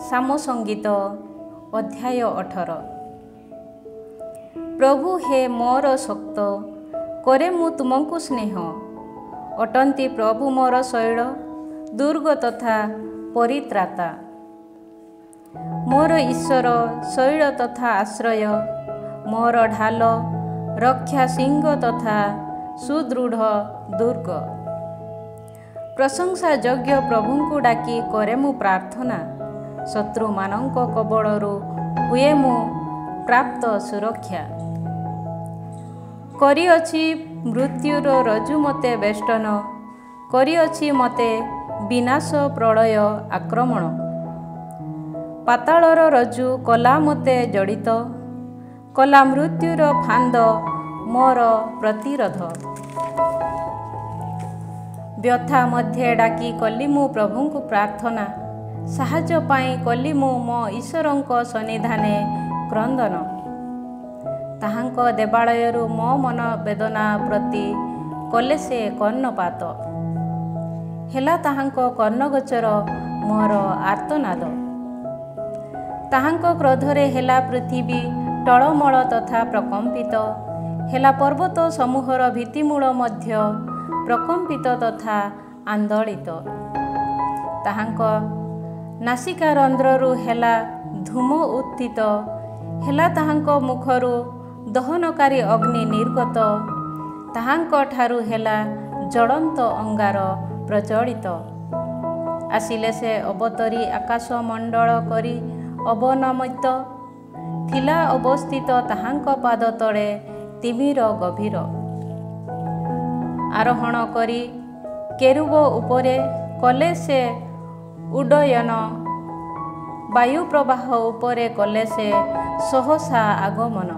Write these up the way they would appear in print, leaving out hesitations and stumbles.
साम संगीत अध्याय 18। प्रभु हे मोर शक्त करे मु तुमको स्नेह, अटंती प्रभु मोर शैल दुर्ग तथा परित्राता। मोर ईश्वर शैल तथा आश्रय, मोर ढाल रक्षा सिंह तथा सुदृढ़ दुर्ग। प्रशंसा योग्य प्रभुଙ୍କୁ डाकी करे मु प्रार्थना, शत्रु मानक कबळरू हुए मु प्राप्त सुरक्षा। करिअछि मृत्युर रज्जु मते बेष्टन, करिअछि मते विनाश प्रलय आक्रमण। पाताळर रज्जु कला मते जड़ित, कला मृत्युर फांद मोर प्रतिरोध। व्यथा मध्ये डाकी कली मु प्रभुଙ୍କୁ प्रार्थना, साहाय्य पाई कली मु मो ईश्वरଙ୍କ सन्निधाने क्रंदन। ताहांक देवालयरू मो मन वेदना प्रति कले से कर्णपात, हेला ताहांक कर्णगोचर मोर आर्तनाद। ताहांक क्रोधरे हेला पृथ्वी टळमळ तथा प्रकंपित, हेला पर्वत समूहर भित्तिमूल मध्य प्रकंपित तथा आंदोलित। ताहांक नासिका रंध्ररू हेला धूम उत्थित, हेला ताहांक मुखरू दहनकारी अग्नि निर्गत। ताहांक ठारू हेला ज्वलंत अंगार प्रज्वलित। आसिले से अवतरी आकाश मंडल करी अवनमित, थिला अवस्थित ताहांक पाद तले तिमिर गभीर। आरोहण करी केरुब उपरे कले से उड्डयन, वायु प्रवाह उपरे कले से सहसा आगमन।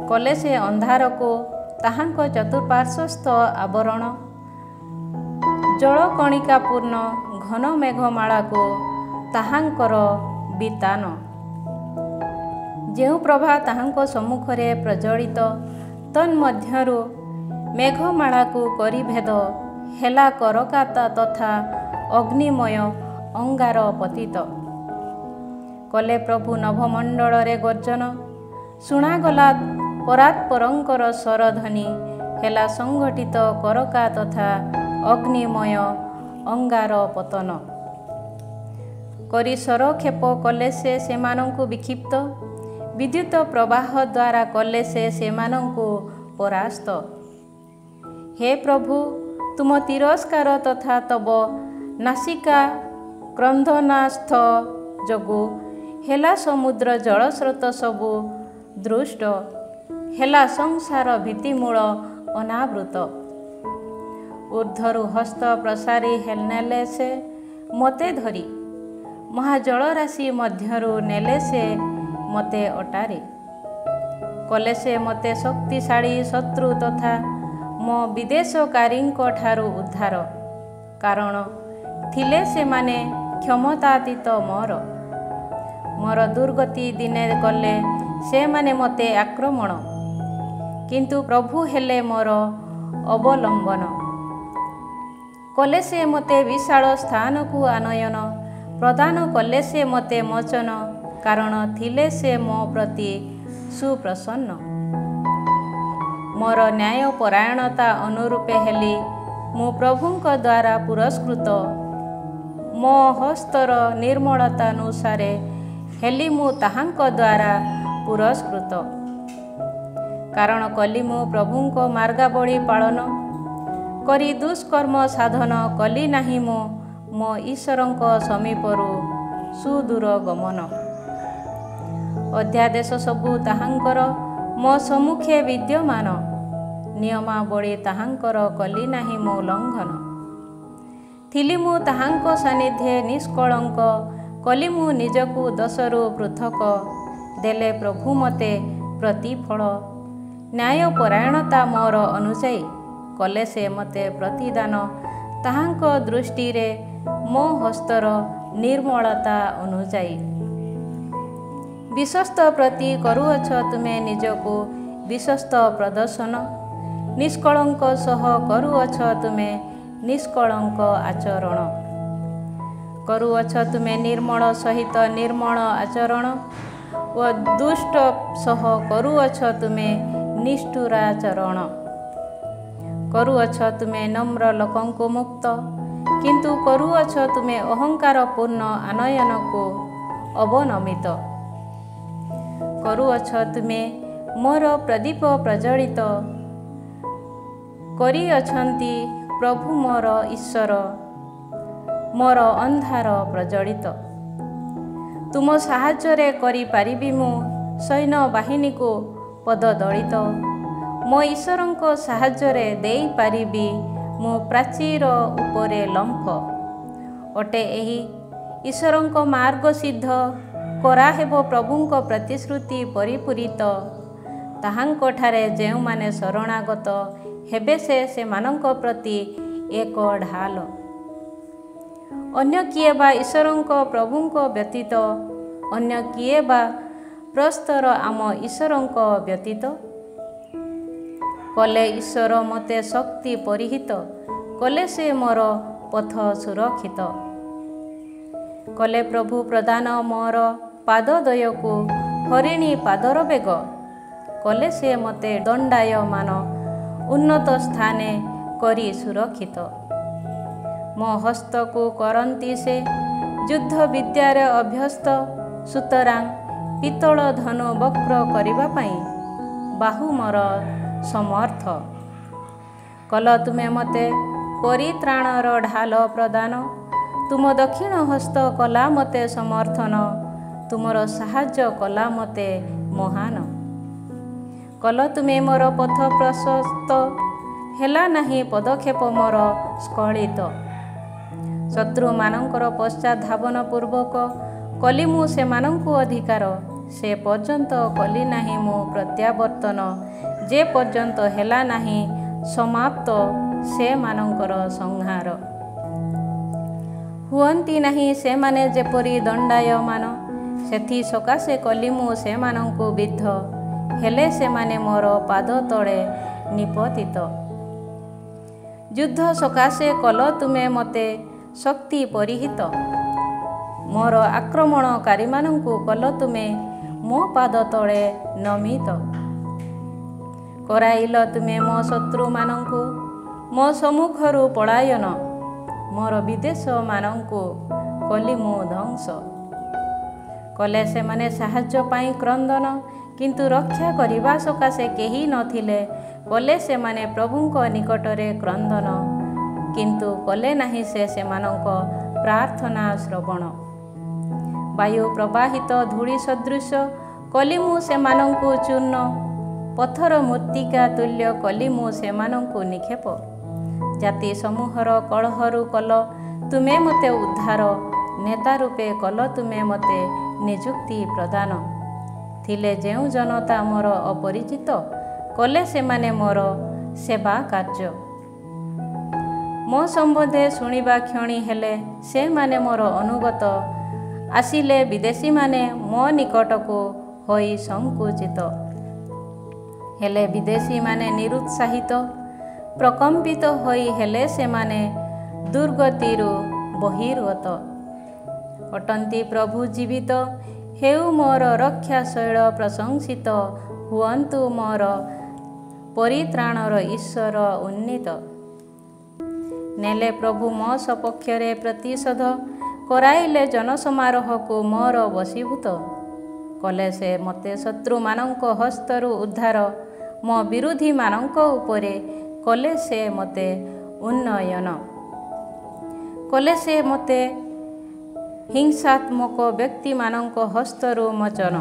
कले से अंधार को ताहांक चतुर्पार्श्वस्थ आवरण, जल कणिका पूर्ण घन मेघमाला को ताहांकर वितान। जेउ प्रभा ताहांक सम्मुखरे प्रज्वलित, तन्मध्यरु मेघमाला को करी भेद, हेला करकाता तथा अग्निमय अंगार पतित। कले प्रभु नभमंडल रे गर्जन, शुणागला परात्परंकर स्वरध्वनि, हेला संघटित करका तथा अग्निमय अंगार पतन। करी सरक्षेप कले से सेमानंकु विक्षिप्त, विद्युत प्रवाह द्वारा कले से सेमानंकु परास्त। हे प्रभु, तुम तिरस्कार तथा तब नासिका क्रंदनास्थ जोगु हेला समुद्र जलस्रोत सबु दृष्ट, हेला संसार भित्तिमूल अनावृत। ऊर्ध्वरु हस्त प्रसारी हेलनेले से मते धरी, महाजलराशि मध्यरु नेले से मते अटारी। कले से मते शक्तिशाली शत्रु तथा मो विदेशकारीଙ୍କ ठारू उद्धार, कारण थिले से माने क्षमतातीत मोर। मोर दुर्गति दिने कले से माने मते आक्रमण, किंतु प्रभु हेले मोर अवलंबन। कले से मते विशाल स्थान को आनयन, प्रदान कले से मते मोचन, कारण थिले से मो प्रति सुप्रसन्न। मोर न्याय परायणता अनुरूपे हेली मु प्रभुंक द्वारा पुरस्कृत, मो हस्तर निर्मलतानुसारे हेली मु ताहांक द्वारा पुरस्कृत। कारण कली मु प्रभुंक मार्गावली पालन, करी दुष्कर्म साधन कली नाही मु मो ईश्वरंक समीपरू सुदूर गमन। अध्यादेश सबु ताहांकर मो सम्मुखे विद्यमान, नियमावली ताहांकर कली नाही मो लंघन। थिली मु ताहांक सानिध्ये निष्कलंक, कली मु निजकु दोषरू पृथक, देले प्रभु मते प्रतिफल। न्याय परायणता मोर अनुजाई, कले से मते प्रतिदान, ताहांक दृष्टि रे मो हस्तर निर्मलता अनुजाई। विश्वस्त प्रति करुअछ तुमे निजकु विश्वस्त प्रदर्शन, निष्कलंक सह करुअछ तुमे निष्कलंक आचरण। କରୁଅଛ ତୁମେ ନିର୍ମଳ ସହିତ ନିର୍ମଳ ଆଚରଣ ଓ ଦୁଷ୍ଟ ସହ କରୁଅଛ ତୁମେ ନିଷ୍ଠୁରାଚରଣ। କରୁଅଛ ତୁମେ ନମ୍ର ଲୋକଙ୍କୁ ମୁକ୍ତ, କିନ୍ତୁ କରୁଅଛ ତୁମେ ଅହଙ୍କାର ପୂର୍ଣ୍ଣ ଆନୟନକୁ ଅବନମିତ। କରୁଅଛ ତୁମେ ମୋର ପ୍ରଦୀପ ପ୍ରଜ୍ୱଳିତ, କରିଅଛନ୍ତି ପ୍ରଭୁ ମୋର ଈଶ୍ୱର ମୋର ଅନ୍ଧାର ପ୍ରଜ୍ୱଳିତ। ତୁମ ସାହାଯ୍ୟରେ କରିପାରିବି ମୁଁ ସୈନ୍ୟବାହିନୀକୁ ପଦଦଳିତ। ମୋ ଈଶ୍ୱରଙ୍କ ସାହାଯ୍ୟରେ ଦେଇପାରିବି ମୁଁ ପ୍ରାଚୀର ଉପରେ ଲମ୍ଫ। ଅଟେ ଏହି ଈଶ୍ୱରଙ୍କ ମାର୍ଗ ସିଦ୍ଧ, କରାହେବ ପ୍ରଭୁଙ୍କ ପ୍ରତିଶ୍ରୁତି ପରିପୂରିତ। ତାହାଙ୍କଠାରେ ଯେଉଁମାନେ ଶରଣାଗତ ହେବେ ସେମାନଙ୍କ ପ୍ରତି ଏକ ଢାଲ। ଅନ୍ୟ କିଏ ବା ଈଶ୍ୱରଙ୍କ ପ୍ରଭୁଙ୍କ ବ୍ୟତୀତ? ଅନ୍ୟ କିଏ ବା ପ୍ରସ୍ତର ଆମ ଈଶ୍ୱରଙ୍କ ବ୍ୟତୀତ? କଲେ ଈଶ୍ୱର ମୋତେ ଶକ୍ତି ପରିହିତ, କଲେ ସେ ମୋର ପଥ ସୁରକ୍ଷିତ। କଲେ ପ୍ରଭୁ ପ୍ରଦାନ ମୋର ପାଦଦ୍ୱୟକୁ ହରିଣୀ ପାଦର ବେଗ, କଲେ ସେ ମୋତେ ଦଣ୍ଡାୟମାନ ଉନ୍ନତ ସ୍ଥାନେ କରି ସୁରକ୍ଷିତ। ମୋ ହସ୍ତକୁ କରନ୍ତି ସେ ଯୁଦ୍ଧ ବିଦ୍ୟାରେ ଅଭ୍ୟସ୍ତ, ସୁତରାଂ ପିତ୍ତଳ ଧନୁ ବକ୍ର କରିବା ପାଇଁ ବାହୁ ମୋର ସମର୍ଥ। କଲ ତୁମେ ମୋତେ ପରିତ୍ରାଣର ଢାଲ ପ୍ରଦାନ, ତୁମ ଦକ୍ଷିଣ ହସ୍ତ କଲା ମୋତେ ସମର୍ଥନ, ତୁମର ସାହାଯ୍ୟ କଲା ମୋତେ ମହାନ। କଲ ତୁମେ ମୋର ପଥ ପ୍ରଶସ୍ତ, ହେଲା ନାହିଁ ପଦକ୍ଷେପ ମୋର ସ୍ଖଳିତ। ଶତ୍ରୁମାନଙ୍କର ପଶ୍ଚାଧାବନ ପୂର୍ବକ କଲି ମୁଁ ସେମାନଙ୍କୁ ଅଧିକାର, ସେ ପର୍ଯ୍ୟନ୍ତ କଲି ନାହିଁ ମୁଁ ପ୍ରତ୍ୟାବର୍ତ୍ତନ, ଯେ ପର୍ଯ୍ୟନ୍ତ ହେଲା ନାହିଁ ସମାପ୍ତ ସେମାନଙ୍କର ସଂହାର। ହୁଅନ୍ତି ନାହିଁ ସେମାନେ ଯେପରି ଦଣ୍ଡାୟମାନ, ସେଥି ସକାଶେ କଲି ମୁଁ ସେମାନଙ୍କୁ ବିଦ୍ଧ, ହେଲେ ସେମାନେ ମୋର ପାଦ ତଳେ ନିପତିତ। ଯୁଦ୍ଧ ସକାଶେ କଲ ତୁମେ ମୋତେ ଶକ୍ତି ପରିହିତ, ମୋର ଆକ୍ରମଣକାରୀମାନଙ୍କୁ କଲ ତୁମେ ମୋ ପାଦ ତଳେ ନମିତ। କରାଇଲ ତୁମେ ମୋ ଶତ୍ରୁମାନଙ୍କୁ ମୋ ସମ୍ମୁଖରୁ ପଳାୟନ, ମୋର ବିଦେଶମାନଙ୍କୁ କଲି ମୁଁ ଧ୍ୱଂସ। କଲେ ସେମାନେ ସାହାଯ୍ୟ ପାଇଁ କ୍ରନ୍ଦନ, କିନ୍ତୁ ରକ୍ଷା କରିବା ସକାଶେ କେହି ନଥିଲେ, କଲେ ସେମାନେ ପ୍ରଭୁଙ୍କ ନିକଟରେ କ୍ରନ୍ଦନ, କିନ୍ତୁ କଲେ ନାହିଁ ସେ ସେମାନଙ୍କ ପ୍ରାର୍ଥନା ଶ୍ରବଣ। ବାୟୁ ପ୍ରବାହିତ ଧୂଳି ସଦୃଶ କଲି ମୁଁ ସେମାନଙ୍କୁ ଚୂର୍ଣ୍ଣ, ପଥର ମୃତ୍ତିକା ତୁଲ୍ୟ କଲି ମୁଁ ସେମାନଙ୍କୁ ନିକ୍ଷେପ। ଜାତି ସମୂହର କଳହରୁ କଲ ତୁମେ ମୋତେ ଉଦ୍ଧାର, ନେତା ରୂପେ କଲ ତୁମେ ମୋତେ ନିଯୁକ୍ତି ପ୍ରଦାନ। ଥିଲେ ଯେଉଁ ଜନତା ମୋର ଅପରିଚିତ, କଲେ ସେମାନେ ମୋର ସେବା କାର୍ଯ୍ୟ। ମୋ ସମ୍ବନ୍ଧେ ଶୁଣିବା କ୍ଷଣି ହେଲେ ସେମାନେ ମୋର ଅନୁଗତ, ଆସିଲେ ବିଦେଶୀମାନେ ମୋ ନିକଟକୁ ହୋଇ ସଂକୁଚିତ। ହେଲେ ବିଦେଶୀମାନେ ନିରୁତ୍ସାହିତ, ପ୍ରକମ୍ପିତ ହୋଇ ହେଲେ ସେମାନେ ଦୁର୍ଗତିରୁ ବହିର୍ଗତ। ଅଟନ୍ତି ପ୍ରଭୁ ଜୀବିତ, ହେଉ ମୋର ରକ୍ଷାଶୈଳ ପ୍ରଶଂସିତ, ହୁଅନ୍ତୁ ମୋର ପରିତ୍ରାଣର ଈଶ୍ୱର ଉନ୍ନୀତ। ନେଲେ ପ୍ରଭୁ ମୋ ସପକ୍ଷରେ ପ୍ରତିଶୋଧ, କରାଇଲେ ଜନସମାରୋହକୁ ମୋର ବଶୀଭୂତ। କଲେ ସେ ମୋତେ ଶତ୍ରୁମାନଙ୍କ ହସ୍ତରୁ ଉଦ୍ଧାର, ମୋ ବିରୋଧୀମାନଙ୍କ ଉପରେ କଲେ ସେ ମୋତେ ଉନ୍ନୟନ। କଲେ ସେ ମୋତେ ହିଂସାତ୍ମକ ବ୍ୟକ୍ତିମାନଙ୍କ ହସ୍ତରୁ ମୋଚନ।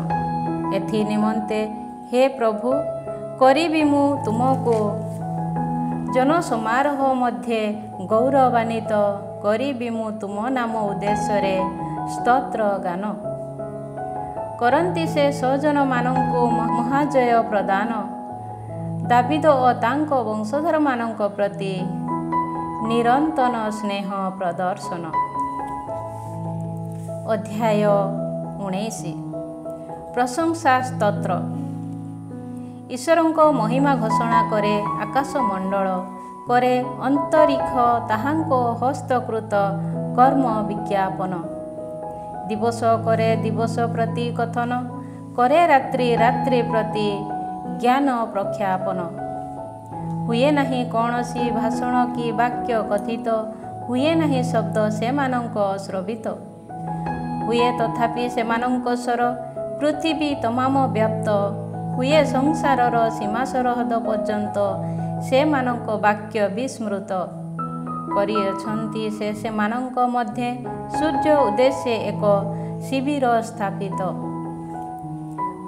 ଏଥି ନିମନ୍ତେ ହେ ପ୍ରଭୁ କରିବି ମୁଁ ତୁମକୁ ଜନସମାରୋହ ମଧ୍ୟରେ ଗୌରବାନ୍ୱିତ, କରିବି ମୁଁ ତୁମ ନାମ ଉଦ୍ଦେଶ୍ୟରେ ସ୍ତୋତ୍ର ଗାନ। କରନ୍ତି ସେ ସ୍ୱଜନମାନଙ୍କୁ ମହାଜୟ ପ୍ରଦାନ, ଦାବିଦ ଓ ତାଙ୍କ ବଂଶଧରମାନଙ୍କ ପ୍ରତି ନିରନ୍ତର ସ୍ନେହ ପ୍ରଦର୍ଶନ। ଅଧ୍ୟାୟ 19 ପ୍ରଶଂସା ସ୍ତୋତ୍ର। ଈଶ୍ୱରଙ୍କ ମହିମା ଘୋଷଣା କରେ ଆକାଶମଣ୍ଡଳ, କରେ ଅନ୍ତରୀକ୍ଷ ତାହାଙ୍କ ହସ୍ତକୃତ କର୍ମ ବିଜ୍ଞାପନ। ଦିବସ କରେ ଦିବସ ପ୍ରତି କଥନ, କରେ ରାତ୍ରି ରାତ୍ରି ପ୍ରତି ଜ୍ଞାନ ପ୍ରଖ୍ୟାପନ। ହୁଏ ନାହିଁ କୌଣସି ଭାଷଣ କି ବାକ୍ୟ କଥିତ, ହୁଏ ନାହିଁ ଶବ୍ଦ ସେମାନଙ୍କ ଶ୍ରବିତ। ହୁଏ ତଥାପି ସେମାନଙ୍କ ସ୍ୱର ପୃଥିବୀ ତମାମ ବ୍ୟାପ୍ତ, ହୁଏ ସଂସାରର ସୀମା ସରହଦ ପର୍ଯ୍ୟନ୍ତ ସେମାନଙ୍କ ବାକ୍ୟ ବିସ୍ମୃତ। କରିଅଛନ୍ତି ସେ ସେମାନଙ୍କ ମଧ୍ୟରେ ସୂର୍ଯ୍ୟ ଉଦ୍ଦେଶ୍ୟ ଏକ ଶିବିର ସ୍ଥାପିତ।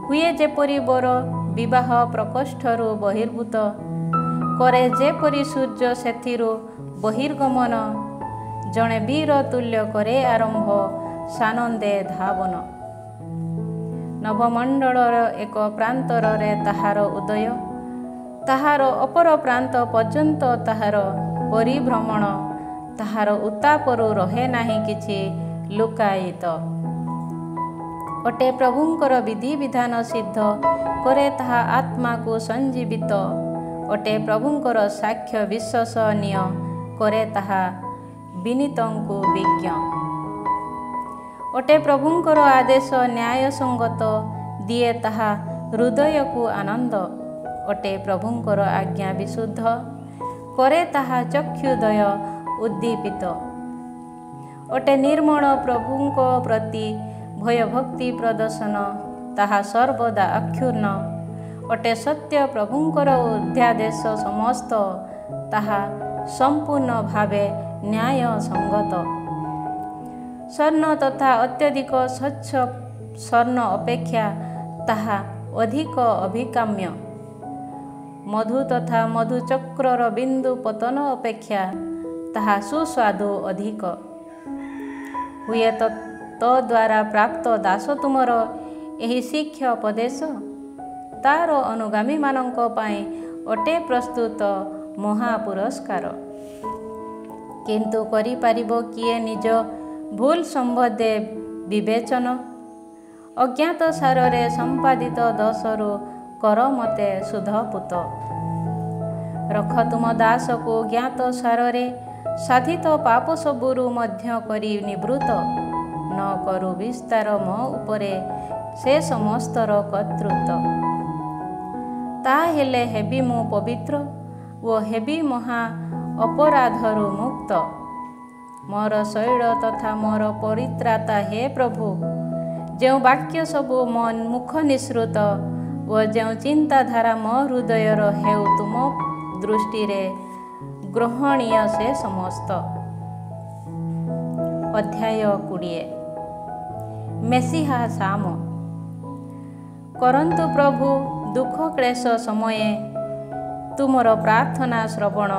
ହୁଏ ଯେପରି ବର ବିବାହ ପ୍ରକୋଷ୍ଠରୁ ବହିର୍ଭୂତ, କରେ ଯେପରି ସୂର୍ଯ୍ୟ ସେଥିରୁ ବହିର୍ଗମନ। ଜଣେ ବୀର ତୁଲ୍ୟ କରେ ଆରମ୍ଭ ସାନନ୍ଦେ ଧାବନ। ନଭମଣ୍ଡଳର ଏକ ପ୍ରାନ୍ତରରେ ତାହାର ଉଦୟ, ତାହାର ଅପର ପ୍ରାନ୍ତ ପର୍ଯ୍ୟନ୍ତ ତାହାର ପରିଭ୍ରମଣ। ତାହାର ଉତ୍ତାପରୁ ରହେ ନାହିଁ କିଛି ଲୁକାୟିତ। ଅଟେ ପ୍ରଭୁଙ୍କର ବିଧିବିଧାନ ସିଦ୍ଧ, କରେ ତାହା ଆତ୍ମାକୁ ସଞ୍ଜୀବିତ। ଅଟେ ପ୍ରଭୁଙ୍କର ସାକ୍ଷ୍ୟ ବିଶ୍ୱସନୀୟ, କରେ ତାହା ବିନୀତଙ୍କୁ ବିଜ୍ଞ। ଅଟେ ପ୍ରଭୁଙ୍କର ଆଦେଶ ନ୍ୟାୟସଙ୍ଗତ, ଦିଏ ତାହା ହୃଦୟକୁ ଆନନ୍ଦ। ଅଟେ ପ୍ରଭୁଙ୍କର ଆଜ୍ଞା ବିଶୁଦ୍ଧ, କରେ ତାହା ଚକ୍ଷୁଦୟ ଉଦ୍ଦୀପିତ। ଅଟେ ନିର୍ମଳ ପ୍ରଭୁଙ୍କ ପ୍ରତି ଭୟଭକ୍ତି ପ୍ରଦର୍ଶନ, ତାହା ସର୍ବଦା ଅକ୍ଷୁର୍ଣ୍ଣ। ଅଟେ ସତ୍ୟ ପ୍ରଭୁଙ୍କର ଅଧ୍ୟାଦେଶ ସମସ୍ତ, ତାହା ସମ୍ପୂର୍ଣ୍ଣ ଭାବେ ନ୍ୟାୟସଙ୍ଗତ। ସ୍ୱର୍ଣ୍ଣ ତଥା ଅତ୍ୟଧିକ ସ୍ୱଚ୍ଛ ସ୍ୱର୍ଣ୍ଣ ଅପେକ୍ଷା ତାହା ଅଧିକ ଅଭିକାମ୍ୟ। ମଧୁ ତଥା ମଧୁଚକ୍ରର ବିନ୍ଦୁ ପତନ ଅପେକ୍ଷା ତାହା ସୁସ୍ୱାଦୁ ଅଧିକ। ହୁଏତ ତଦ୍ୱାରା ପ୍ରାପ୍ତ ଦାସ ତୁମର ଏହି ଶିକ୍ଷା ଉପଦେଶ, ତାର ଅନୁଗାମୀମାନଙ୍କ ପାଇଁ ଅଟେ ପ୍ରସ୍ତୁତ ମହାପୁରସ୍କାର। କିନ୍ତୁ କରିପାରିବ କିଏ ନିଜ ଭୁଲ ସମ୍ବନ୍ଧେ ବିବେଚନ? ଅଜ୍ଞାତ ସାରରେ ସମ୍ପାଦିତ ଦୋଷରୁ କର ମତେ ଶୁଦ୍ଧପୂତ। ରଖ ତୁମ ଦାସକୁ ଜ୍ଞାତ ସାରରେ, ସାଧିତ ପାପ ସବୁରୁ ମଧ୍ୟ କରି ନିବୃତ୍ତ। ନ କରୁ ବିସ୍ତାର ମୋ ଉପରେ ସେ ସମସ୍ତର କର୍ତ୍ତୃତ୍ୱ। ତା ହେଲେ ହେବି ମୁଁ ପବିତ୍ର ଓ ହେବି ମହା ଅପରାଧରୁ ମୁକ୍ତ। ମୋର ଶୈଳ ତଥା ମୋର ପରିତ୍ରାତା ହେ ପ୍ରଭୁ, ଯେଉଁ ବାକ୍ୟ ସବୁ ମୋ ମୁଖ ନିଃସୃତ ଓ ଯେଉଁ ଚିନ୍ତାଧାରା ମୋ ହୃଦୟର ହେଉ ତୁମ ଦୃଷ୍ଟିରେ ଗ୍ରହଣୀୟ ସେ ସମସ୍ତ। ଅଧ୍ୟାୟ 20। ମେସିହା ସାମ। କରନ୍ତୁ ପ୍ରଭୁ ଦୁଃଖ କ୍ଲେଶ ସମୟେ ତୁମର ପ୍ରାର୍ଥନା ଶ୍ରବଣ,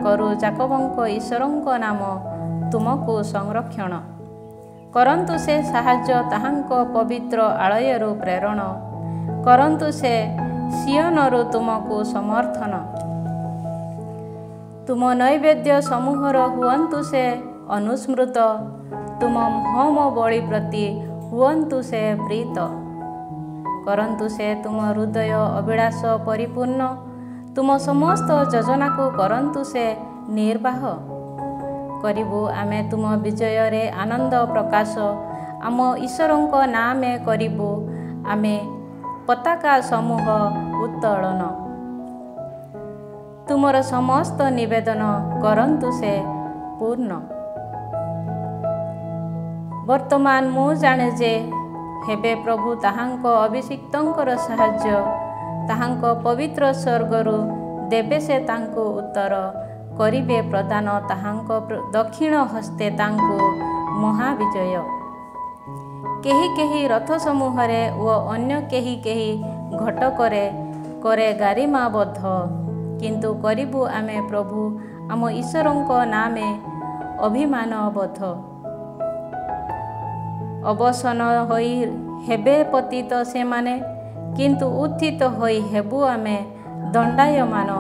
କରୁ ଯାକବଙ୍କ ଈଶ୍ୱରଙ୍କ ନାମ ତୁମକୁ ସଂରକ୍ଷଣ। କରନ୍ତୁ ସେ ସାହାଯ୍ୟ ତାହାଙ୍କ ପବିତ୍ର ଆଳୟରୁ ପ୍ରେରଣ, କରନ୍ତୁ ସେ ସିୟନରୁ ତୁମକୁ ସମର୍ଥନ। ତୁମ ନୈବେଦ୍ୟ ସମୂହର ହୁଅନ୍ତୁ ସେ ଅନୁସ୍ମୃତ, ତୁମ ହୋମ ବଳି ପ୍ରତି ହୁଅନ୍ତୁ ସେ ପ୍ରୀତ। କରନ୍ତୁ ସେ ତୁମ ହୃଦୟ ଅଭିଳାଷ ପରିପୂର୍ଣ୍ଣ, ତୁମ ସମସ୍ତ ଯୋଜନାକୁ କରନ୍ତୁ ସେ ନିର୍ବାହ। କରିବୁ ଆମେ ତୁମ ବିଜୟରେ ଆନନ୍ଦ ପ୍ରକାଶ, ଆମ ଈଶ୍ୱରଙ୍କ ନାମେ କରିବୁ ଆମେ ପତାକା ସମୂହ ଉତ୍ତୋଳନ। ତୁମର ସମସ୍ତ ନିବେଦନ କରନ୍ତୁ ସେ ପୂର୍ଣ୍ଣ। ବର୍ତ୍ତମାନ ମୁଁ ଜାଣେ ଯେ ହେବେ ପ୍ରଭୁ ତାହାଙ୍କ ଅଭିଷିକ୍ତଙ୍କର ସାହାଯ୍ୟ, ତାହାଙ୍କ ପବିତ୍ର ସ୍ୱର୍ଗରୁ ଦେବେ ସେ ତାଙ୍କୁ ଉତ୍ତର, କରିବେ ପ୍ରଦାନ ତାହାଙ୍କ ଦକ୍ଷିଣ ହସ୍ତେ ତାଙ୍କୁ ମହାବିଜୟ। କେହି କେହି ରଥ ସମୂହରେ ଓ ଅନ୍ୟ କେହି କେହି ଘଟକରେ କରେ ଗାରିମାବଦ୍ଧ, କିନ୍ତୁ କରିବୁ ଆମେ ପ୍ରଭୁ ଆମ ଈଶ୍ୱରଙ୍କ ନାମେ ଅଭିମାନବୋଧ। ଅବସନ୍ନ ହୋଇ ହେବେ ପତିତ ସେମାନେ, କିନ୍ତୁ ଉତ୍ଥିତ ହୋଇ ହେବୁ ଆମେ ଦଣ୍ଡାୟମାନ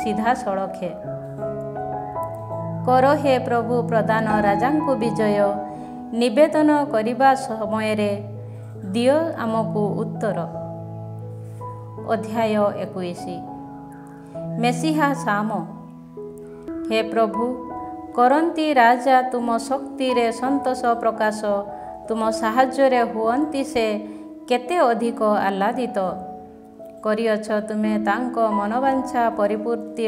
ସିଧାସଳଖେ। କର ହେ ପ୍ରଭୁ ପ୍ରଦାନ ରାଜାଙ୍କୁ ବିଜୟ, ନିବେଦନ କରିବା ସମୟରେ ଦିଅ ଆମକୁ ଉତ୍ତର। ଅଧ୍ୟାୟ 21। ମେସିହା ସାମ। ହେ ପ୍ରଭୁ କରନ୍ତି ରାଜା ତୁମ ଶକ୍ତିରେ ସନ୍ତୋଷ ପ୍ରକାଶ, ତୁମ ସାହାଯ୍ୟରେ ହୁଅନ୍ତି ସେ କେତେ ଅଧିକ ଆହ୍ଲାଦିତ। କରିଅଛ ତୁମେ ତାଙ୍କ ମନୋବାଞ୍ଛା ପରିପୂର୍ତ୍ତି,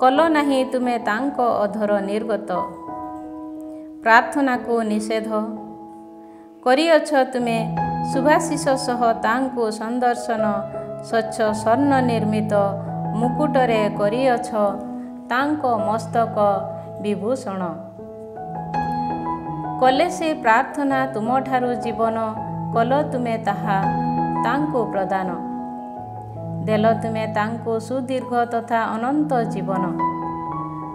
କଲ ନାହିଁ ତୁମେ ତାଙ୍କ ଅଧର ନିର୍ଗତ। ପ୍ରାର୍ଥନାକୁ ନିଷେଧ କରିଅଛ ତୁମେ ଶୁଭାଶିଷ ସହ ତାଙ୍କୁ ସନ୍ଦର୍ଶନ, ସ୍ୱଚ୍ଛ ସ୍ୱର୍ଣ୍ଣ ନିର୍ମିତ ମୁକୁଟରେ କରିଅଛ ତାଙ୍କ ମସ୍ତକ ବିଭୂଷଣ। କଲେ ସେ ପ୍ରାର୍ଥନା ତୁମଠାରୁ ଜୀବନ, କଲ ତୁମେ ତାହା ତାଙ୍କୁ ପ୍ରଦାନ। ଦେଲ ତୁମେ ତାଙ୍କୁ ସୁଦୀର୍ଘ ତଥା ଅନନ୍ତ ଜୀବନ।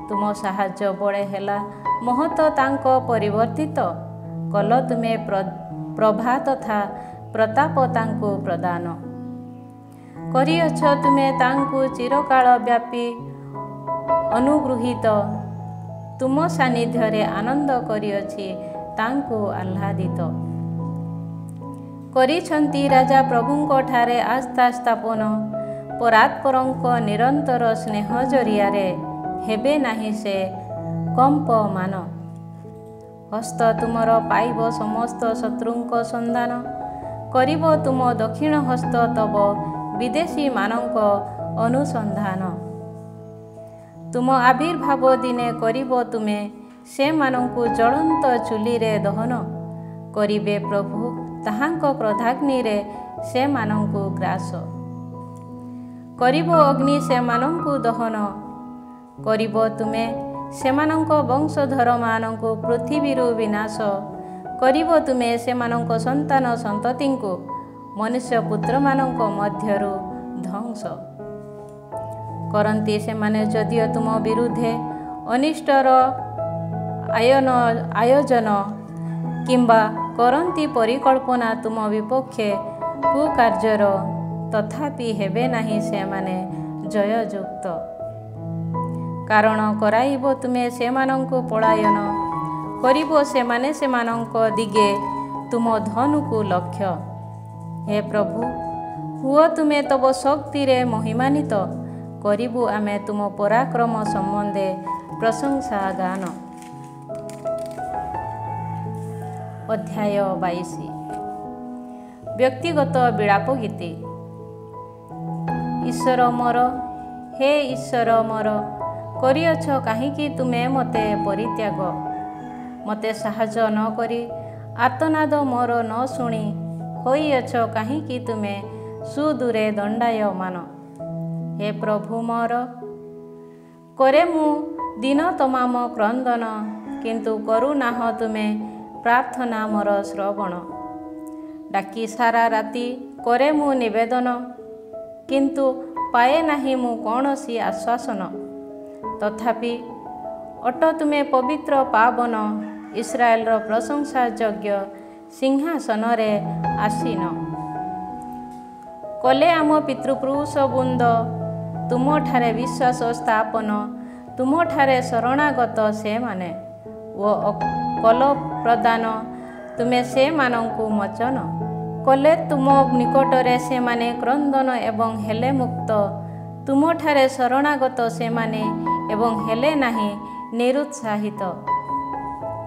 ତୁମ ସାହାଯ୍ୟ ବଳେ ହେଲା ମହତ ତାଙ୍କ ପରିବର୍ତ୍ତିତ, କଲ ତୁମେ ପ୍ରଭା ତଥା ପ୍ରତାପ ତାଙ୍କୁ ପ୍ରଦାନ। କରିଅଛ ତୁମେ ତାଙ୍କୁ ଚିରକାଳ ବ୍ୟାପୀ ଅନୁଗୃହୀତ, ତୁମ ସାନ୍ନିଧ୍ୟରେ ଆନନ୍ଦ କରିଅଛି ତାଙ୍କୁ ଆହ୍ଲାଦିତ। କରିଛନ୍ତି ରାଜା ପ୍ରଭୁଙ୍କ ଠାରେ ଆସ୍ଥା ସ୍ଥାପନ, ପରାତ୍ପରଙ୍କ ନିରନ୍ତର ସ୍ନେହ ଜରିଆରେ ହେବେ ନାହିଁ ସେ କମ୍ପମାନ। ହସ୍ତ ତୁମର ପାଇବ ସମସ୍ତ ଶତ୍ରୁଙ୍କ ସନ୍ଧାନ, କରିବ ତୁମ ଦକ୍ଷିଣ ହସ୍ତ ତବ ବିଦେଶୀମାନଙ୍କ ଅନୁସନ୍ଧାନ। ତୁମ ଆବିର୍ଭାବ ଦିନେ କରିବ ତୁମେ ସେମାନଙ୍କୁ ଜ୍ୱଳନ୍ତ ଚୁଲିରେ ଦହନ, କରିବେ ପ୍ରଭୁ ତାହାଙ୍କ କ୍ରୋଧାଗ୍ନିରେ ସେମାନଙ୍କୁ ଗ୍ରାସ। କରିବ ଅଗ୍ନି ସେମାନଙ୍କୁ ଦହନ, କରିବ ତୁମେ ସେମାନଙ୍କ ବଂଶଧରମାନଙ୍କୁ ପୃଥିବୀରୁ ବିନାଶ, କରିବ ତୁମେ ସେମାନଙ୍କ ସନ୍ତାନ ସନ୍ତତିଙ୍କୁ ମନୁଷ୍ୟପୁତ୍ରମାନଙ୍କ ମଧ୍ୟରୁ ଧ୍ୱଂସ। କରନ୍ତି ସେମାନେ ଯଦିଓ ତୁମ ବିରୁଦ୍ଧେ ଅନିଷ୍ଟର ଆୟୋଜନ, କିମ୍ବା କରନ୍ତି ପରିକଳ୍ପନା ତୁମ ବିପକ୍ଷେ କୁକାର୍ଯ୍ୟର, ତଥାପି ହେବେ ନାହିଁ ସେମାନେ ଜୟଯୁକ୍ତ। କାରଣ କରାଇବ ତୁମେ ସେମାନଙ୍କୁ ପଳାୟନ, କରିବ ସେମାନେ ସେମାନଙ୍କ ଦିଗେ ତୁମ ଧନୁକୁ ଲକ୍ଷ୍ୟ। ହେ ପ୍ରଭୁ, ହୁଅ ତୁମେ ତବ ଶକ୍ତିରେ ମହିମାନିତ, କରିବୁ ଆମେ ତୁମ ପରାକ୍ରମ ସମ୍ବନ୍ଧେ ପ୍ରଶଂସା ଗାନ। ଅଧ୍ୟାୟ 22। ବ୍ୟକ୍ତିଗତ ବିଳାପ ଗୀତି। ଈଶ୍ୱର ମୋର, ହେ ଈଶ୍ୱର ମୋର, କରିଅଛ କାହିଁକି ତୁମେ ମୋତେ ପରିତ୍ୟାଗ? ମୋତେ ସାହାଯ୍ୟ ନ କରି, ଆର୍ତ୍ତନାଦ ମୋର ନ ଶୁଣି, ହୋଇଅଛ କାହିଁକି ତୁମେ ସୁଦୂରେ ଦଣ୍ଡାୟମାନ? ହେ ପ୍ରଭୁ ମୋର, କରେ ମୁଁ ଦିନ ତମାମ କ୍ରନ୍ଦନ, କିନ୍ତୁ କରୁନାହଁ ତୁମେ ପ୍ରାର୍ଥନା ମୋର ଶ୍ରବଣ। ଡାକି ସାରା ରାତି କରେ ମୁଁ ନିବେଦନ, କିନ୍ତୁ ପାଏ ନାହିଁ ମୁଁ କୌଣସି ଆଶ୍ୱାସନ। ତଥାପି ଅଟ ତୁମେ ପବିତ୍ର ପାବନ, ଇସ୍ରାଏଲର ପ୍ରଶଂସା ଯୋଗ୍ୟ ସିଂହାସନରେ ଆସୀନ। କଲେ ଆମ ପିତୃପୁରୁଷ ବୃନ୍ଦ ତୁମଠାରେ ବିଶ୍ୱାସ ସ୍ଥାପନ, ତୁମଠାରେ ଶରଣାଗତ ସେମାନେ, ଓ କଲ ପ୍ରଦାନ ତୁମେ ସେମାନଙ୍କୁ ମୋଚନ। କଲେ ତୁମ ନିକଟରେ ସେମାନେ କ୍ରନ୍ଦନ ଏବଂ ହେଲେ ମୁକ୍ତ, ତୁମଠାରେ ଶରଣାଗତ ସେମାନେ ଏବଂ ହେଲେ ନାହିଁ ନିରୁତ୍ସାହିତ।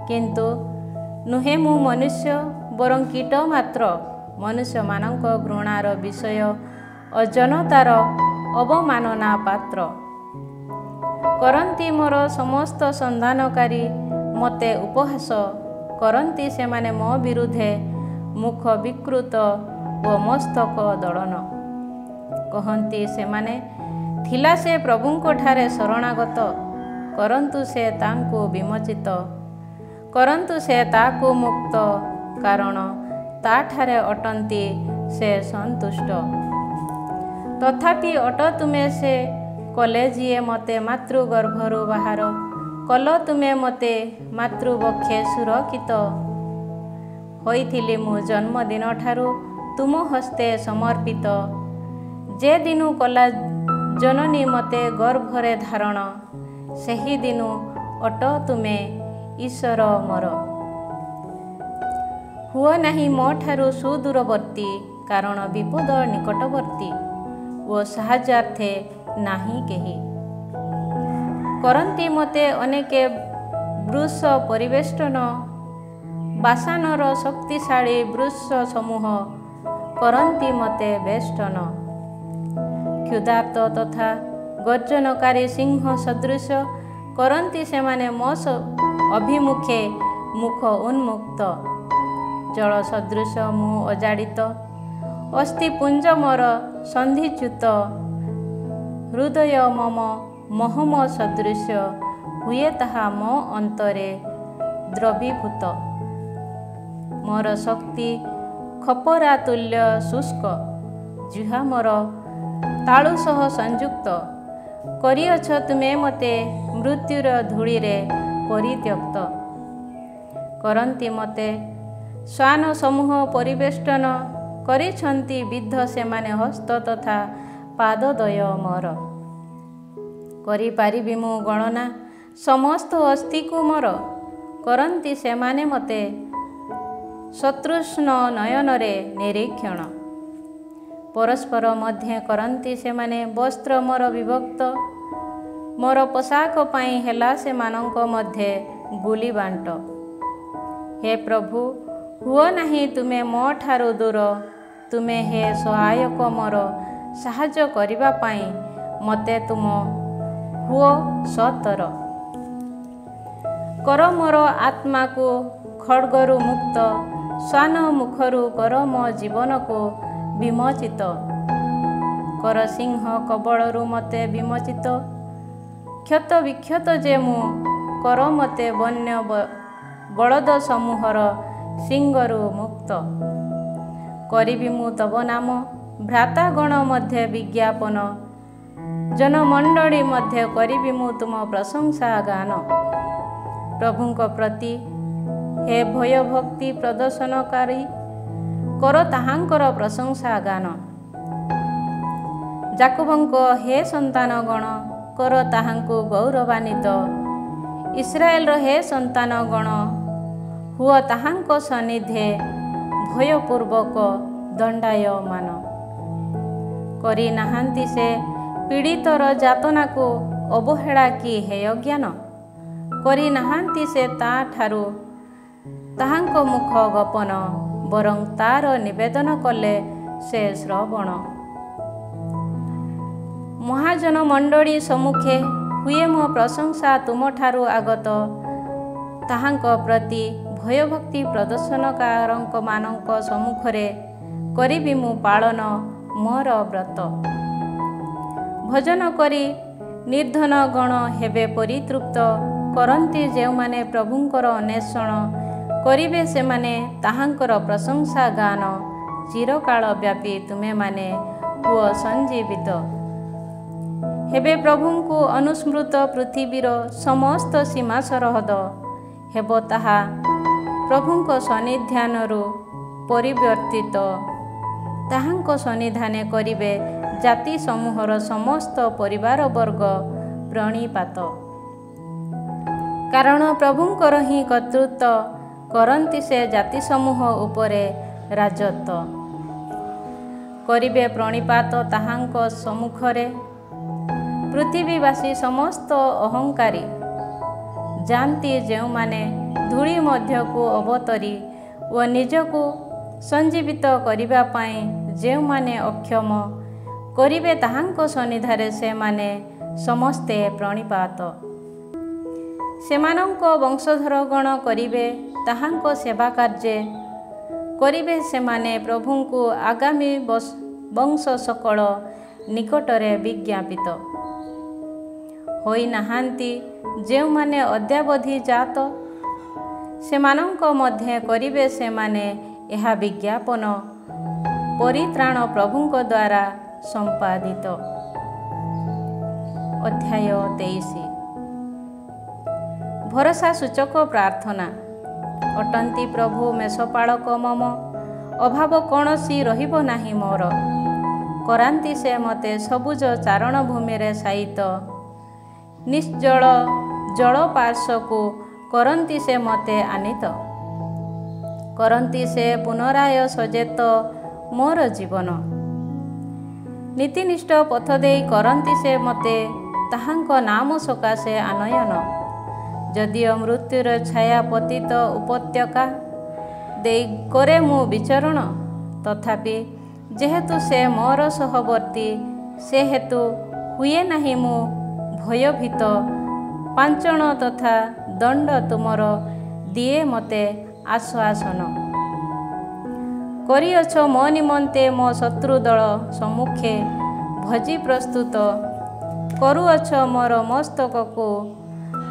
କିନ୍ତୁ ନୁହେଁ ମୁଁ ମନୁଷ୍ୟ, ବରଂ କୀଟ ମାତ୍ର, ମନୁଷ୍ୟମାନଙ୍କ ଘୃଣାର ବିଷୟ, ଅଜନତାର ଅବମାନନା ପାତ୍ର। କରନ୍ତି ମୋର ସମସ୍ତ ସନ୍ଧାନକାରୀ ମୋତେ ଉପହାସ, କରନ୍ତି ସେମାନେ ମୋ ବିରୁଦ୍ଧେ ମୁଖ ବିକୃତ ଓ ମସ୍ତକ ଦଳନ। କହନ୍ତି ସେମାନେ, ଥିଲା ସେ ପ୍ରଭୁଙ୍କଠାରେ ଶରଣାଗତ, କରନ୍ତୁ ସେ ତାଙ୍କୁ ବିମୋଚିତ, କରନ୍ତୁ ସେ ତାକୁ ମୁକ୍ତ, କାରଣ ତାଠାରେ ଅଟନ୍ତି ସେ ସନ୍ତୁଷ୍ଟ। ତଥାପି ଅଟ ତୁମେ ସେ, କଲେ ଯିଏ ମୋତେ ମାତୃଗର୍ଭରୁ ବାହାର, କଲ ତୁମେ ମୋତେ ମାତୃବକ୍ଷେ ସୁରକ୍ଷିତ। ହୋଇଥିଲି ମୁଁ ଜନ୍ମଦିନଠାରୁ ତୁମ ହସ୍ତେ ସମର୍ପିତ, ଯେ ଦିନୁ କଲା ଜନନୀ ମୋତେ ଗର୍ଭରେ ଧାରଣ, ସେହି ଦିନୁ ଅଟ ତୁମେ ଈଶ୍ୱର ମୋର। ହୁଅ ନାହିଁ ମୋ ଠାରୁ ସୁଦୂରବର୍ତ୍ତୀ, କାରଣ ବିପଦ ନିକଟବର୍ତ୍ତୀ ଓ ସାହାଯ୍ୟାର୍ଥେ ନାହିଁ କେହି। କରନ୍ତି ମୋତେ ଅନେକେ ବୃଷ ପରିବେଷ୍ଟନ, ବାସାନର ଶକ୍ତିଶାଳୀ ବୃଷ ସମୂହ କରନ୍ତି ମୋତେ ବେଷ୍ଟନ। କ୍ଷୁଧାର୍ତ ତଥା ଗର୍ଜନକାରୀ ସିଂହ ସଦୃଶ କରନ୍ତି ସେମାନେ ମୋ ଅଭିମୁଖେ ମୁଖ ଉନ୍ମୁକ୍ତ। ଜଳ ସଦୃଶ ମୁଁ ଅଜାଡ଼ିତ, ଅସ୍ଥିପୁଞ୍ଜ ମୋର ସନ୍ଧିଚ୍ୟୁତ। ହୃଦୟ ମମ ମହମ ସଦୃଶ ହୁଏ ତାହା ମୋ ଅନ୍ତରେ ଦ୍ରବୀଭୂତ। ମୋର ଶକ୍ତି ଖପରା ତୁଲ୍ୟ ଶୁଷ୍କ, ଜିହ୍ୱା ମୋର ତାଳୁ ସହ ସଂଯୁକ୍ତ। କରିଅଛ ତୁମେ ମୋତେ ମୃତ୍ୟୁର ଧୂଳିରେ ପରିତ୍ୟକ୍ତ। କରନ୍ତି ମୋତେ ଶ୍ୱାନ ସମୂହ ପରିବେଷ୍ଟନ, କରିଛନ୍ତି ବିଦ୍ଧ ସେମାନେ ହସ୍ତ ତଥା ପାଦଦ୍ୱୟ ମୋର। କରିପାରିବି ମୁଁ ଗଣନା ସମସ୍ତ ଅସ୍ଥିକୁ ମୋର, କରନ୍ତି ସେମାନେ ମୋତେ ସତୃଷ୍ଣ ନୟନରେ ନିରୀକ୍ଷଣ। ପରସ୍ପର ମଧ୍ୟେ କରନ୍ତି ସେମାନେ ବସ୍ତ୍ର ମୋର ବିଭକ୍ତ, ମୋର ପୋଷାକ ପାଇଁ ହେଲା ସେମାନଙ୍କ ମଧ୍ୟେ ଗୁଲି ବାଣ୍ଟ। ହେ ପ୍ରଭୁ, ହୁଅ ନାହିଁ ତୁମେ ମୋ ଠାରୁ ଦୂର, ତୁମେ ହେ ସହାୟକ ମୋର ସାହାଯ୍ୟ କରିବା ପାଇଁ ମୋତେ ତୁମ ହୁଅ ସତର। କର ମୋର ଆତ୍ମାକୁ ଖଡ଼୍ଗରୁ ମୁକ୍ତ, ଶ୍ୱାନ ମୁଖରୁ କର ମୋ ଜୀବନକୁ ବିମୋଚିତ। କର ସିଂହ କବଳରୁ ମୋତେ ବିମୋଚିତ, କ୍ଷତ ବିକ୍ଷତ ଯେ ମୁଁ, କର ମୋତେ ବନ୍ୟ ବଳଦ ସମୂହର ସିଂଗରୁ ମୁକ୍ତ। କରିବି ମୁଁ ତବ ନାମ ଭ୍ରାତାଗଣ ମଧ୍ୟରେ ବିଜ୍ଞାପନ, ଜନମଣ୍ଡଳୀ ମଧ୍ୟ କରିବି ମୁଁ ତୁମ ପ୍ରଶଂସା ଗାନ। ପ୍ରଭୁଙ୍କ ପ୍ରତି ହେ ଭୟ ଭକ୍ତି ପ୍ରଦର୍ଶନକାରୀ, କର ତାହାଙ୍କର ପ୍ରଶଂସା ଗାନ। ଯାକୋବଙ୍କ ହେ ସନ୍ତାନ ଗଣ, କର ତାହାଙ୍କୁ ଗୌରବାନ୍ୱିତ। ଇସ୍ରାଏଲର ହେ ସନ୍ତାନ ଗଣ, ହୁଅ ତାହାଙ୍କ ସନ୍ନିଧେ ଭୟପୂର୍ବକ ଦଣ୍ଡାୟମାନ। କରି ନାହାନ୍ତି ସେ ପୀଡ଼ିତର ଯାତନାକୁ ଅବହେଳା କି ହେୟ ଜ୍ଞାନ, କରି ନାହାନ୍ତି ସେ ତା ଠାରୁ ତାହାଙ୍କ ମୁଖ ଗୋପନ, ବରଂ ତାର ନିବେଦନ କଲେ ସେ ଶ୍ରବଣ। ମହାଜନ ମଣ୍ଡଳୀ ସମ୍ମୁଖେ ହୁଏ ମୋ ପ୍ରଶଂସା ତୁମଠାରୁ ଆଗତ, ତାହାଙ୍କ ପ୍ରତି ଭୟଭକ୍ତି ପ୍ରଦର୍ଶନକାରଙ୍କ ମାନଙ୍କ ସମ୍ମୁଖରେ କରିବି ମୁଁ ପାଳନ ମୋର ବ୍ରତ। ଭଜନ କରି ନିର୍ଦ୍ଧନ ଗଣ ହେବେ ପରିତୃପ୍ତ, କରନ୍ତି ଯେଉଁମାନେ ପ୍ରଭୁଙ୍କର ଅନ୍ୱେଷଣ, କରିବେ ସେମାନେ ତାହାଙ୍କର ପ୍ରଶଂସା ଗାନ। ଚିରକାଳ ବ୍ୟାପୀ ତୁମେମାନେ ହୁଅ ସଞ୍ଜୀବିତ। ହେବେ ପ୍ରଭୁଙ୍କୁ ଅନୁସ୍ମୃତ ପୃଥିବୀର ସମସ୍ତ ସୀମା ସରହଦ, ହେବ ତାହା ପ୍ରଭୁଙ୍କ ସନ୍ନିଧାନରୁ ପରିବର୍ତ୍ତିତ। ତାହାଙ୍କ ସନ୍ନିଧାନେ କରିବେ ଜାତି ସମୂହର ସମସ୍ତ ପରିବାର ବର୍ଗ ପ୍ରଣିପାତ। କାରଣ ପ୍ରଭୁଙ୍କର ହିଁ କର୍ତ୍ତୃତ୍ୱ, କରନ୍ତି ସେ ଜାତି ସମୂହ ଉପରେ ରାଜତ୍ୱ। କରିବେ ପ୍ରଣିପାତ ତାହାଙ୍କ ସମ୍ମୁଖରେ ପୃଥିବୀବାସୀ ସମସ୍ତ ଅହଙ୍କାରୀ। ଯାଆନ୍ତି ଯେଉଁମାନେ ଧୂଳି ମଧ୍ୟକୁ ଅବତରି ଓ ନିଜକୁ ସଞ୍ଜୀବିତ କରିବା ପାଇଁ ଯେଉଁମାନେ ଅକ୍ଷମ, କରିବେ ତାହାଙ୍କ ସନ୍ନିଧାନରେ ସେମାନେ ସମସ୍ତେ ପ୍ରଣିପାତ। ସେମାନଙ୍କ ବଂଶଧରଗଣ କରିବେ ତାହାଙ୍କ ସେବା କାର୍ଯ୍ୟ, କରିବେ ସେମାନେ ପ୍ରଭୁଙ୍କୁ ଆଗାମୀ ବଂଶ ସକଳ ନିକଟରେ ବିଜ୍ଞାପିତ। ହୋଇନାହାନ୍ତି ଯେଉଁମାନେ ଅଦ୍ୟାବଧି ଜାତ, ସେମାନଙ୍କ ମଧ୍ୟରେ କରିବେ ସେମାନେ ଏହା ବିଜ୍ଞାପନ, ପରିତ୍ରାଣ ପ୍ରଭୁଙ୍କ ଦ୍ୱାରା ସମ୍ପାଦିତ। ଅଧ୍ୟାୟ 23। ଭରସା ସୂଚକ ପ୍ରାର୍ଥନା। ଅଟନ୍ତି ପ୍ରଭୁ ମେଷପାଳକ ମମ, ଅଭାବ କୌଣସି ରହିବ ନାହିଁ ମୋର। କରାନ୍ତି ସେ ମୋତେ ସବୁଜ ଚାରଣ ଭୂମିରେ ଶାୟିତ, ନିଶ୍ଚଳ ଜଳ ପାର୍ଶ୍ୱକୁ କରନ୍ତି ସେ ମୋତେ ଆନିତ। କରନ୍ତି ସେ ପୁନରାୟ ସଚେତ ମୋର ଜୀବନ, ନୀତିନିଷ୍ଠ ପଥ ଦେଇ କରନ୍ତି ସେ ମୋତେ ତାହାଙ୍କ ନାମ ସକାଶେ ଆନୟନ। ଯଦିଓ ମୃତ୍ୟୁର ଛାୟା ପତିତ ଉପତ୍ୟକା ଦେଇ କରେ ମୁଁ ବିଚରଣ, ତଥାପି ଯେହେତୁ ସେ ମୋର ସହବର୍ତ୍ତୀ, ସେହେତୁ ହୁଏ ନାହିଁ ମୁଁ ଭୟଭୀତ। ପାଞ୍ଚଣ ତଥା ଦଣ୍ଡ ତୁମର ଦିଏ ମୋତେ ଆଶ୍ୱାସନ। କରିଅଛ ମୋ ନିମନ୍ତେ ମୋ ଶତ୍ରୁ ଦଳ ସମ୍ମୁଖେ ଭୋଜି ପ୍ରସ୍ତୁତ। କରୁଅଛ ମୋର ମସ୍ତକକୁ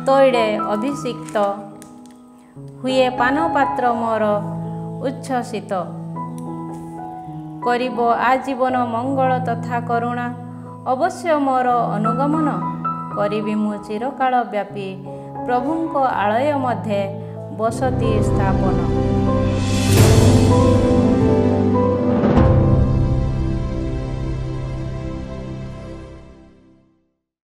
ତୈଳେ ଅଭିଷିକ୍ତ। ହୁଏ ପାନପାତ୍ର ମୋର ଉଚ୍ଛ୍ୱସିତ। କରିବ ଆଜୀବନ ମଙ୍ଗଳ ତଥା କରୁଣା। ଅବଶ୍ୟ ମୋର ଅନୁଗମନ କରିବି ମୁଁ ଚିରକାଳ ବ୍ୟାପୀ। ପ୍ରଭୁଙ୍କ ଆଳୟ ମଧ୍ୟରେ ବସତି ସ୍ଥାପନ।